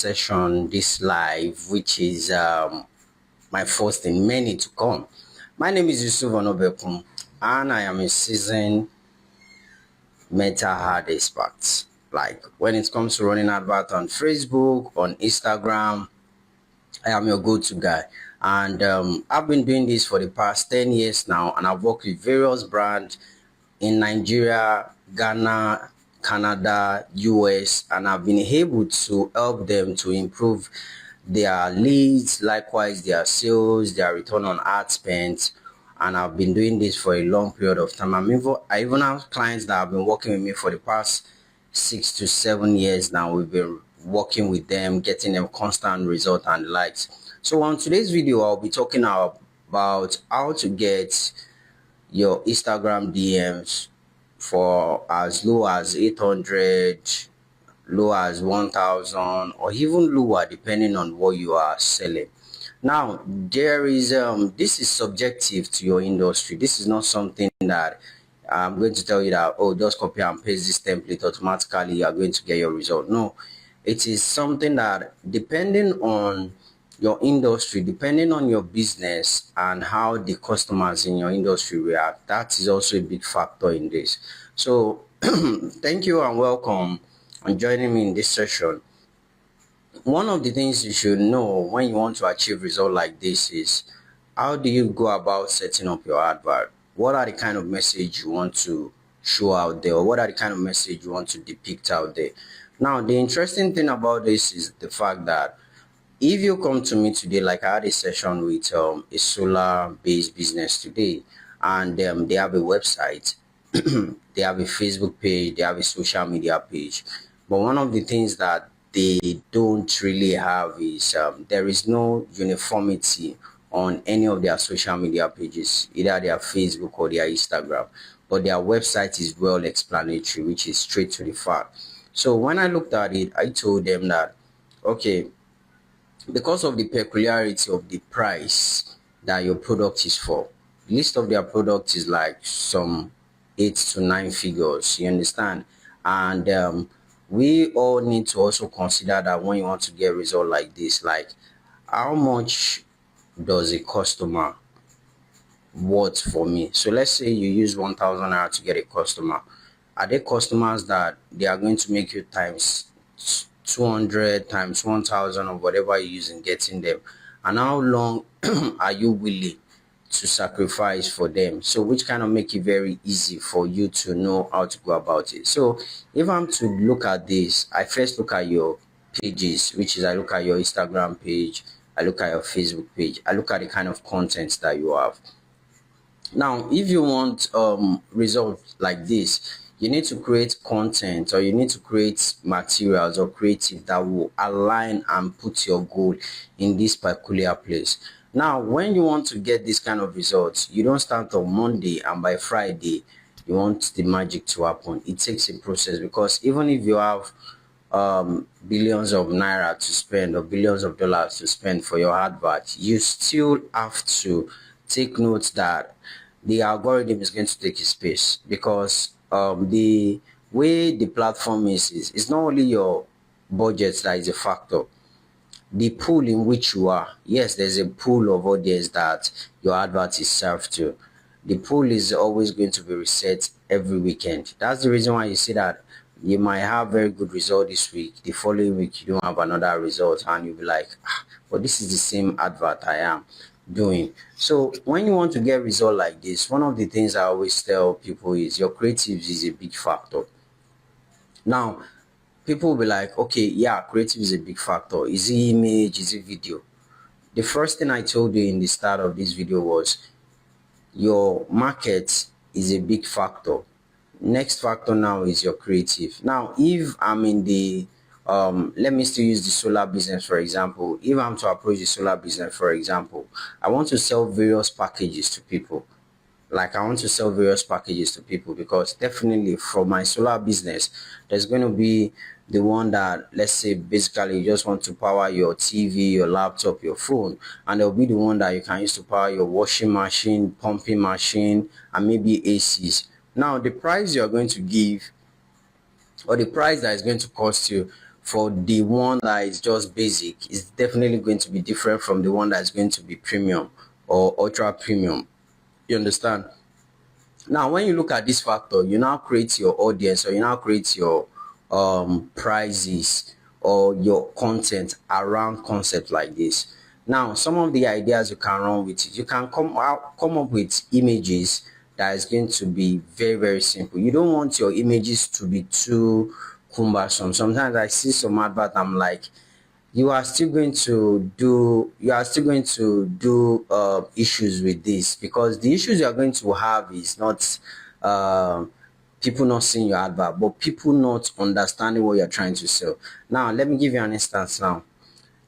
session, this live, which is my first in many to come. My name is Yusuf Onabekun, and I am a seasoned mental health expert. Like when it comes to running advert on Facebook, on Instagram, I am your go-to guy. And I've been doing this for the past 10 years now, and I've worked with various brands in Nigeria, Ghana, Canada, US, and I've been able to help them to improve their leads, likewise their sales, their return on ad spend. And I've been doing this for a long period of time. I even have clients that have been working with me for the past 6 to 7 years now. We've been working with them, getting them constant result and likes. So on today's video, I'll be talking about how to get your Instagram DMs for as low as 800, low as 1000, or even lower depending on what you are selling. Now there is this is subjective to your industry. This is not something that I'm going to tell you that, oh, just copy and paste this template, automatically you are going to get your result. No, it is something that depending on your industry, depending on your business and how the customers in your industry react, that is also a big factor in this. So thank you and welcome on joining me in this session. One of the things you should know when you want to achieve result like this is, how do you go about setting up your advert? What are the kind of message you want to show out there, or what are the kind of message you want to depict out there? Now the interesting thing about this is the fact that if you come to me today, like I had a session with a solar based business today, and they have a website, they have a Facebook page, they have a social media page, but one of the things that they don't really have is there is no uniformity on any of their social media pages, either their Facebook or their Instagram, but their website is well explanatory, which is straight to the fact. So when I looked at it, I told them that, okay, because of the peculiarity of the price that your product is for, the list of their product is like some 8 to 9 figures, you understand? And we all need to also consider that when you want to get result like this, like how much does a customer worth for me? So let's say you use 1000 naira to get a customer. Are there customers that they are going to make you times 200, times 1000, or whatever you use in getting them? And how long are you willing to sacrifice for them? So which kind of make it very easy for you to know how to go about it. So if I'm to look at this, I first look at your pages, which is I look at your Instagram page, I look at your Facebook page, I look at the kind of content that you have. Now if you want results like this, you need to create content, or you need to create materials or creative that will align and put your goal in this peculiar place. Now when you want to get this kind of results, you don't start on Monday and by Friday you want the magic to happen. It takes a process, because even if you have billions of naira to spend, or billions of dollars to spend for your advert, you still have to take note that the algorithm is going to take its space, because the way the platform is not only your budget that is a factor, the pool in which you are. Yes, there's a pool of audience that your advert is served to. The pool is always going to be reset every weekend. That's the reason why you see that you might have very good result this week, the following week you don't have another result, and you'll be like, but this is the same advert I am doing. So when you want to get result like this, one of the things I always tell people is your creatives is a big factor. Now people will be like, okay, yeah, creative is a big factor. Is it image? Is it video? The first thing I told you in the start of this video was your market is a big factor. Next factor now is your creative. Now if I'm in the let me still use the solar business for example. If I'm to approach the solar business, for example, I want to sell various packages to people. Like I want to sell various packages to people, because definitely for my solar business, there's going to be the one that, let's say, basically you just want to power your TV, your laptop, your phone, and there'll be the one that you can use to power your washing machine, pumping machine, and maybe ACs. Now the price you're going to give, or the price that is going to cost you for the one that is just basic is definitely going to be different from the one that's going to be premium or ultra premium. You understand? Now, when you look at this factor, you now create your audience, or you now create your prices or your content around concept like this. Now, some of the ideas you can run with it, you can come up with images that is going to be very, very simple. You don't want your images to be too cumbersome. Sometimes I see some advert, I'm like, you are still going to do issues with this, because the issues you are going to have is not uh, people not seeing your advert, but people not understanding what you're trying to sell. Now let me give you an instance. Now,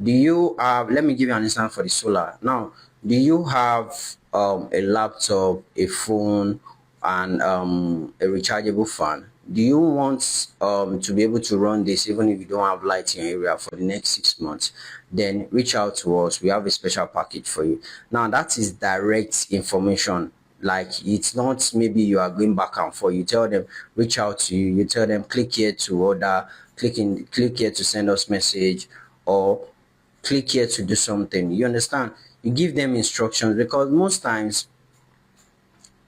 do you have let me give you an instance for the solar. Now, do you have a laptop, a phone, and a rechargeable fan? Do you want to be able to run this even if you don't have light in your area for the next 6 months? Then reach out to us. We have a special package for you. Now, that is direct information. Like, it's not maybe you are going back and forth. You tell them, reach out to you. You tell them, click here to order, click here to send us message, or click here to do something. You understand? You give them instructions, because most times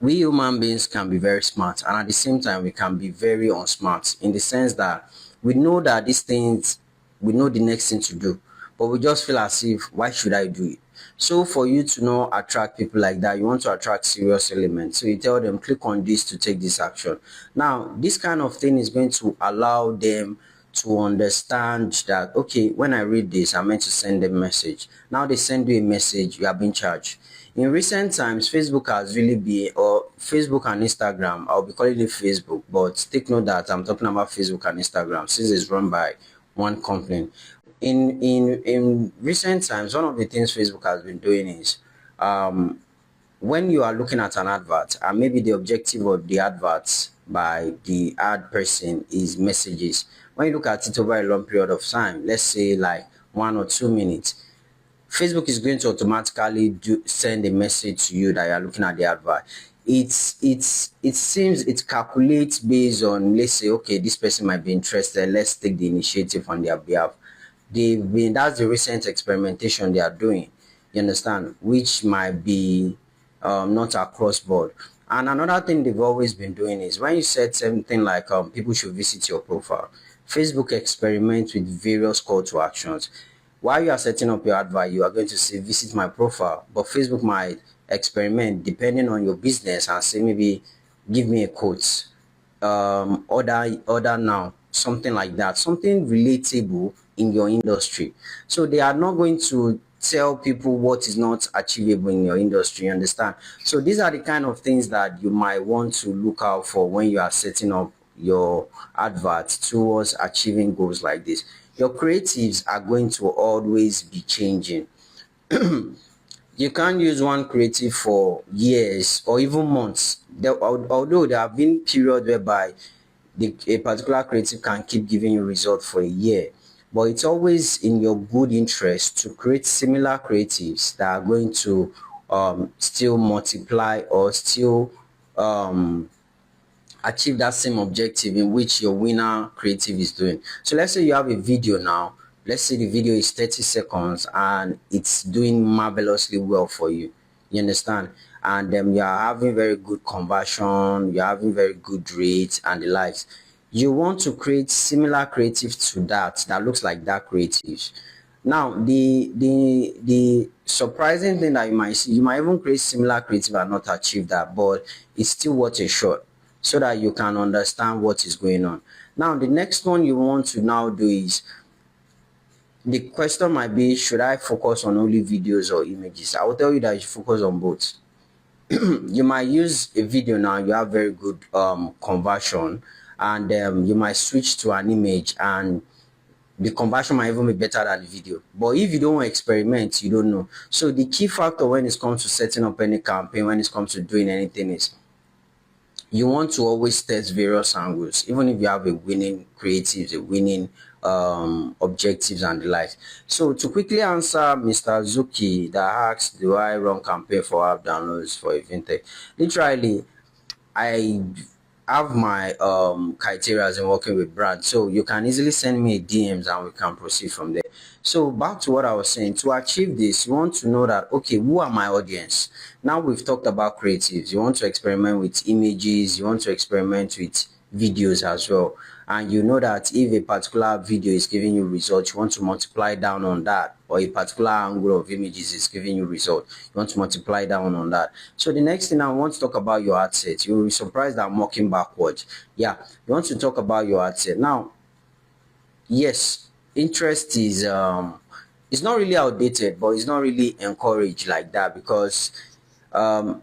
we human beings can be very smart, and at the same time we can be very unsmart, in the sense that we know that these things, we know the next thing to do, but we just feel as if, why should I do it? So for you to not attract people like that, you want to attract serious elements, so you tell them, click on this to take this action. Now, this kind of thing is going to allow them to understand that, okay, when I read this, I'm meant to send them a message. Now they send you a message, you are being charged. In recent times, Facebook has really been, or Facebook and Instagram, I'll be calling it Facebook, but take note that I'm talking about Facebook and Instagram, since it's run by one company. In recent times, one of the things Facebook has been doing is, when you are looking at an advert, and maybe the objective of the advert by the ad person is messages, when you look at it over a long period of time, let's say like 1 or 2 minutes, Facebook is going to automatically send a message to you that you are looking at the advert. It seems it calculates based on, let's say, okay, this person might be interested, let's take the initiative on their behalf. That's the recent experimentation they are doing, you understand, which might be not across board. And another thing they've always been doing is, when you said something like people should visit your profile, Facebook experiments with various call to actions. While you are setting up your advert, you are going to say visit my profile, but Facebook might experiment depending on your business and say, maybe give me a quote, order now, something like that, something relatable in your industry. So they are not going to tell people what is not achievable in your industry, you understand? So these are the kind of things that you might want to look out for when you are setting up your advert towards achieving goals like this. Your creatives are going to always be changing. You can't use one creative for years or even months. Although there have been periods whereby a particular creative can keep giving you results for a year, but it's always in your good interest to create similar creatives that are going to still multiply, or still um, achieve that same objective in which your winner creative is doing. So let's say you have a video now. Let's say the video is 30 seconds and it's doing marvelously well for you. You understand? And you are having very good conversion, you're having very good rates and the likes. You want to create similar creative to that looks like that creative. Now, the surprising thing that you might see, you might even create similar creative and not achieve that, but it's still worth a shot, so that you can understand what is going on. Now, the next one you want to now do is, the question might be, should I focus on only videos or images? I will tell you that you should focus on both. You might use a video now, you have very good conversion, and you might switch to an image, and the conversion might even be better than the video. But if you don't experiment, you don't know. So the key factor when it comes to setting up any campaign, when it comes to doing anything, is you want to always test various angles, even if you have a winning creatives, a winning objectives and the like. So to quickly answer Mr. Zuki that asked, do I run campaign for app downloads for a fintech? Literally, I have my criteria in working with brands, so you can easily send me DMs and we can proceed from there. So back to what I was saying, to achieve this, you want to know that, okay, who are my audience? Now we've talked about creatives. You want to experiment with images, you want to experiment with videos as well, and you know that if a particular video is giving you results, you want to multiply down on that, or a particular angle of images is giving you result, you want to multiply down on that. So the next thing I want to talk about your ad set. You'll be surprised that I'm walking backwards. Yeah, you want to talk about your ad set. Now, yes, interest is it's not really outdated, but it's not really encouraged like that, because um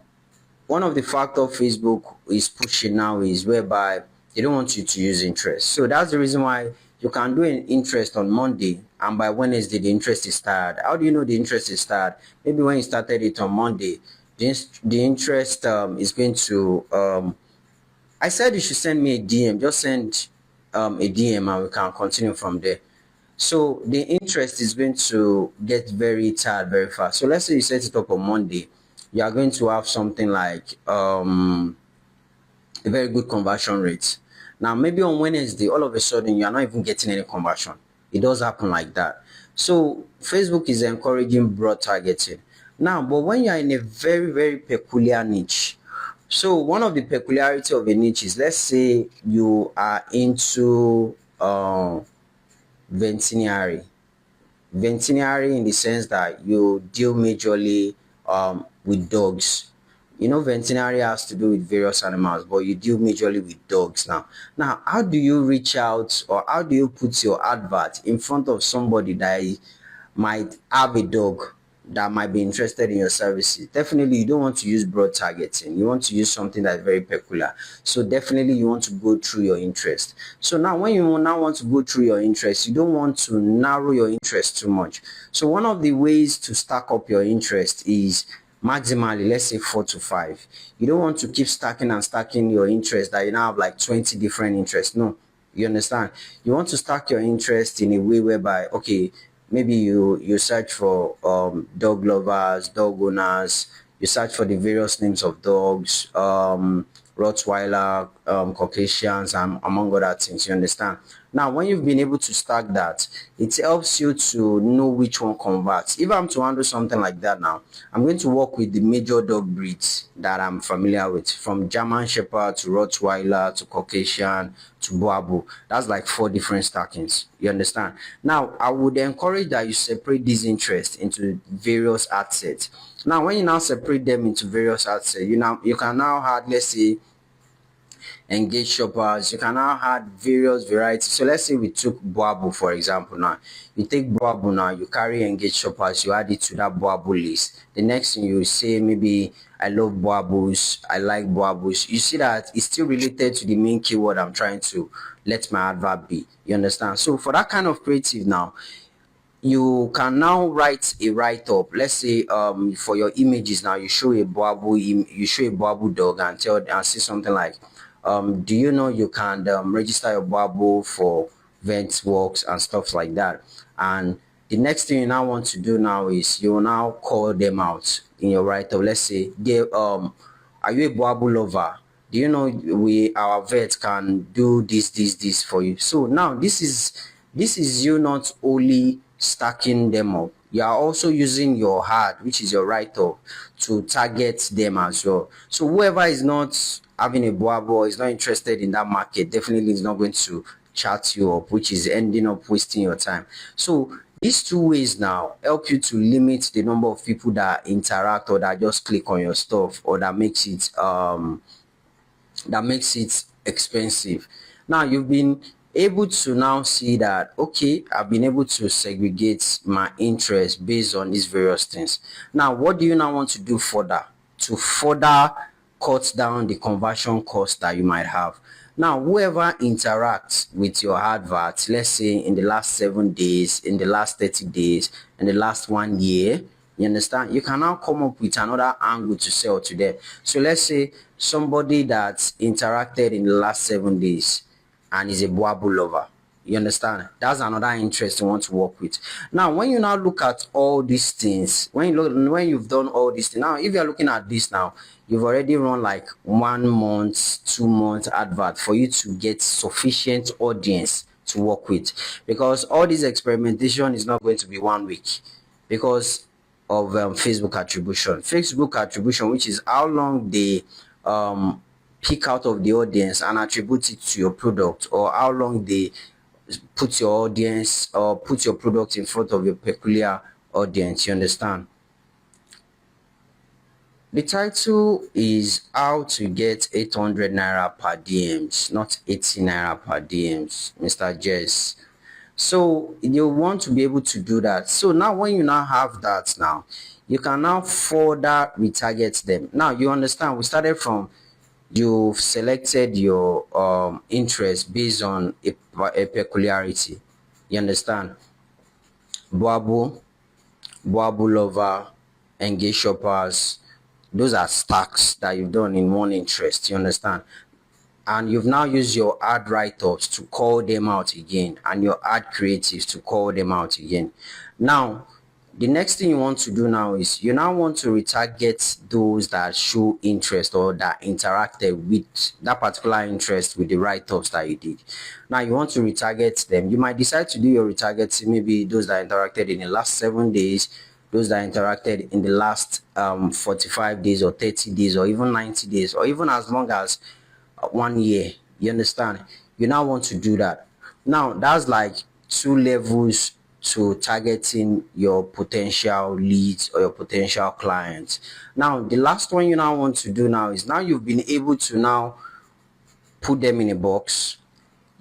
one of the factor Facebook is pushing now is whereby they don't want you to use interest. So that's the reason why you can do an interest on Monday, and by Wednesday the interest is tired. How do you know the interest is tired? Maybe when you started it on Monday, the interest is going to I said you should send me a DM. Just send a DM and we can continue from there. So the interest is going to get very tired very fast. So let's say you set it up on Monday, you are going to have something like a very good conversion rate. Now maybe on Wednesday, all of a sudden you are not even getting any conversion. It does happen like that. So Facebook is encouraging broad targeting. Now, but when you are in a very peculiar niche, so one of the peculiarity of a niche is, let's say you are into veterinary. Veterinary in the sense that you deal majorly with dogs. You know, veterinary has to do with various animals, but you deal majorly with dogs now. Now, how do you reach out, or how do you put your advert in front of somebody that might have a dog that might be interested in your services? Definitely you don't want to use broad targeting. You want to use something that's very peculiar. So definitely you want to go through your interest. So now when you now want to go through your interest, you don't want to narrow your interest too much. So one of the ways to stack up your interest is maximally, let's say 4 to 5. You don't want to keep stacking and stacking your interest that you now have like 20 different interests. No, you understand? You want to stack your interest in a way whereby, okay, maybe you search for dog lovers, dog owners, you search for the various names of dogs, Rottweiler, Caucasians, and among other things. You understand? Now, when you've been able to stack that, it helps you to know which one converts. If I'm to handle something like that now, I'm going to work with the major dog breeds that I'm familiar with, from German Shepherd to Rottweiler to Caucasian to Boabu. That's like 4 different stackings. You understand? Now, I would encourage that you separate these interests into various ad sets. Now, when you now separate them into various ad sets, you can now add, let's say, engage shoppers. You can now add various varieties. So let's say we took Boabu for example. Now you take Boabu, now you carry engage shoppers, you add it to that Boabu list. The next thing you say, maybe I love Boabus, I like Boabus. You see that it's still related to the main keyword I'm trying to let my advert be. You understand? So for that kind of creative now, you can now write a write-up. Let's say for your images now, you show a Boabu dog and say something like, do you know you can register your Boabu for vent works and stuff like that. And the next thing you now want to do now is you will now call them out in your write-up. Let's say are you a Boabu lover? Do you know our vet can do this for you? So now this is you not only stacking them up, you are also using your ad, which is your write-up, to target them as well. So whoever is not having a Boabo or is not interested in that market definitely is not going to chat you up, which is ending up wasting your time. So these 2 ways now help you to limit the number of people that interact or that just click on your stuff, or that makes it expensive. Now you've been able to now see that, okay, I've been able to segregate my interest based on these various things. Now what do you now want to do further to further cut down the conversion cost that you might have? Now whoever interacts with your advert, let's say in the last 7 days, in the last 30 days, in the last 1 year, you understand, you can now come up with another angle to sell to them. So let's say somebody that interacted in the last 7 days and is a Boabu lover. You understand? That's another interest you want to work with. Now, when you now look at all these things, when you've done all these things, now if you're looking at this now, you've already run like 1 month, 2 month advert for you to get sufficient audience to work with, because all this experimentation is not going to be 1 week because of Facebook attribution. Facebook attribution, which is how long they pick out of the audience and attribute it to your product, or how long they put your audience or put your product in front of a peculiar audience. You understand? The title is how to get 800 naira per DMs, not 80 naira per DMs, Mr. Jess. So you want to be able to do that. So now when you now have that, now you can now further retarget them. Now you understand, we started from you've selected your interest based on a peculiarity. You understand? Boabo, Boabo lover, engage shoppers, those are stacks that you've done in one interest. You understand? And you've now used your ad write-ups to call them out again, and your ad creatives to call them out again. Now the next thing you want to do now is you now want to retarget those that show interest or that interacted with that particular interest with the write-ups that you did. Now you want to retarget them. You might decide to do your retargeting, maybe those that interacted in the last 7 days, those that interacted in the last 45 days or 30 days or even 90 days, or even as long as 1 year. You understand? You now want to do that. Now that's like 2 levels to targeting your potential leads or your potential clients. Now the last one you now want to do now is, now you've been able to now put them in a box.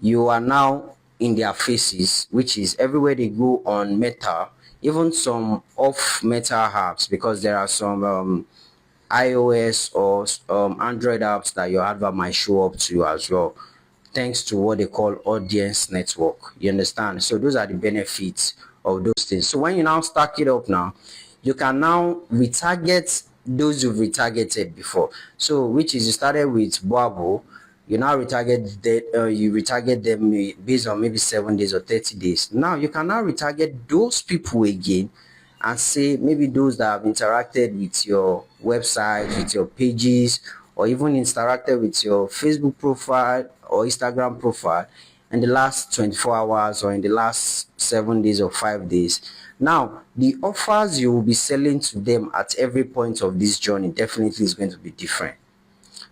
You are now in their faces, which is everywhere they go on Meta, even some off Meta apps, because there are some iOS or Android apps that your advert might show up to you as well, thanks to what they call audience network. You understand? So those are the benefits of those things. So when you now stack it up, now you can now retarget those you've retargeted before. So which is, you started with Boabo, you now retarget them based on maybe 7 days or 30 days. Now you can now retarget those people again and say maybe those that have interacted with your website, with your pages, or even interacted with your Facebook profile or Instagram profile in the last 24 hours or in the last 7 days or 5 days. Now the offers you will be selling to them at every point of this journey definitely is going to be different.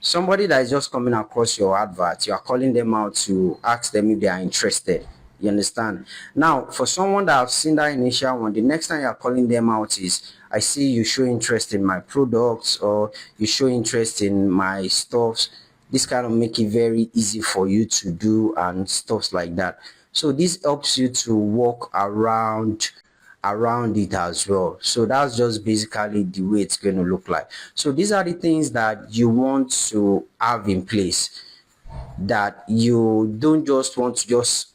Somebody that is just coming across your advert, you are calling them out to ask them if they are interested. You understand? Now for someone that have seen that initial one, the next time you are calling them out is, I see you show interest in my products, or you show interest in my stuffs. This kind of make it very easy for you to do and stuff like that. So this helps you to walk around it as well. So that's just basically the way it's going to look like. So these are the things that you want to have in place, that you don't just want to just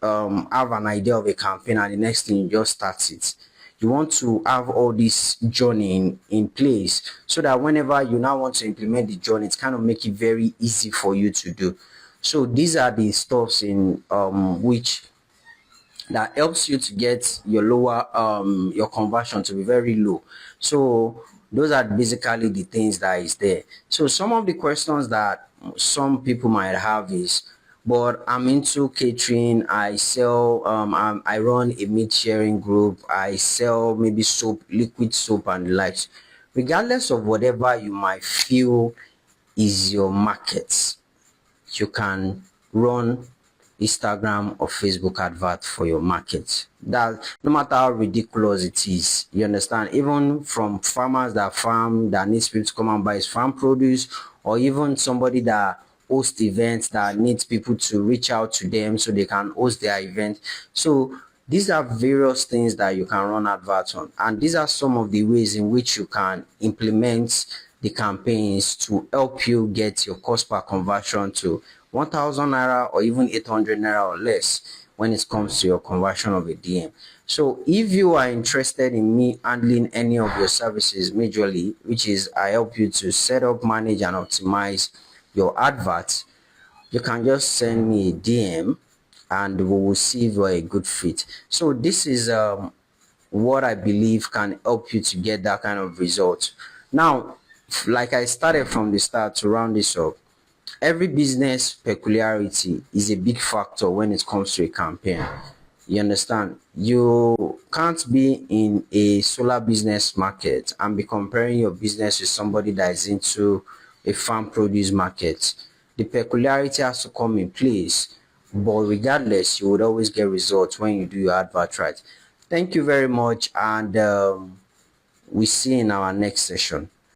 have an idea of a campaign and the next thing you just start it. You want to have all this journey in place, so that whenever you now want to implement the journey, it's kind of make it very easy for you to do. So these are the stuffs in which that helps you to get your your conversion to be very low. So those are basically the things that is there. So some of the questions that some people might have is, but I'm into catering, I sell I run a meat sharing group, I sell maybe soap, liquid soap and the likes. Regardless of whatever you might feel is your market, you can run Instagram or Facebook advert for your market. That no matter how ridiculous it is, you understand, even from farmers that farm, that needs people to come and buy his farm produce, or even somebody that host events that needs people to reach out to them so they can host their event. So these are various things that you can run adverts on, and these are some of the ways in which you can implement the campaigns to help you get your cost per conversion to 1,000 naira or even 800 naira or less when it comes to your conversion of a DM. So if you are interested in me handling any of your services majorly, which is I help you to set up, manage and optimize your adverts, you can just send me a DM and we will see if you're a good fit. So this is what I believe can help you to get that kind of result. Now, like I started from the start, to round this up, every business peculiarity is a big factor when it comes to a campaign. You understand? You can't be in a solar business market and be comparing your business with somebody that is into a farm produce market. The peculiarity has to come in place, but regardless, you would always get results when you do your advert right. Thank you very much, and we see you in our next session.